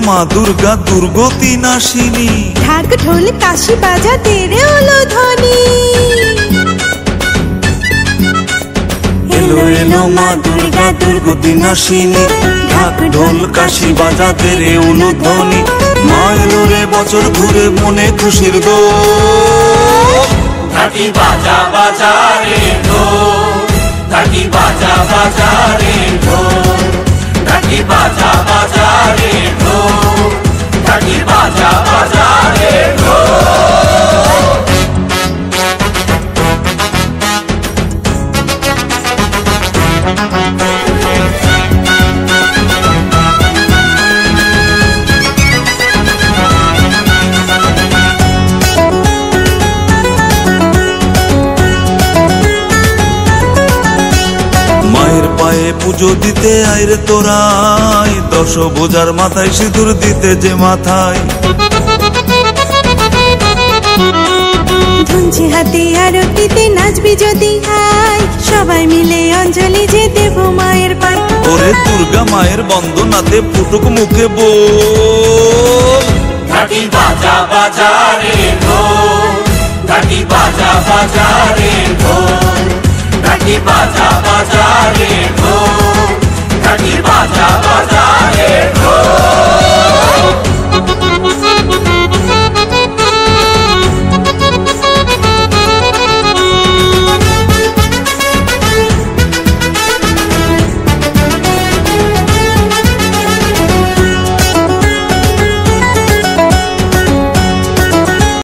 মা দুর্গা দুর্গতি নাশিনী। ঢাক ঢোল কাশি বাজাতে রে উলুধ্বনি। এলো এলো মা দুর্গা দুর্গতি নাশিনী, ঢাক ঢোল কাশি বাজাতে রে উলুধ্বনি। মা এলো রে বছর ঘুরে মনে খুশির দোল। ঢাকি বাজা বাজা রে ঢোল, ঢাকি বাজা বাজা রে ঢোল, ঢাকি বাজা বাজা রে ঢোল, ঢাকি বাজা বাজা রে ঢোল। মায়ের পায়ে পুজো দিতে আইরে তোরাই, দশ বোঝার মাথায় সিঁদুর দিতে যে মাথায়। ধুনছি হাতে আরতিতে নাচবি যদি আয়, সবাই মিলে অঞ্জলি যে দেব মায়ের পায়। ওরে দুর্গা মায়ের বন্দনাতে ফুটুক মুখে বল। ঢাকি বাজা বাজা রে ঢোল, ঢাকি বাজা বাজা রে ঢোল, ঢাকি বাজা বাজা রে ঢোল, ঢাকি বাজা বাজা রে ঢোল।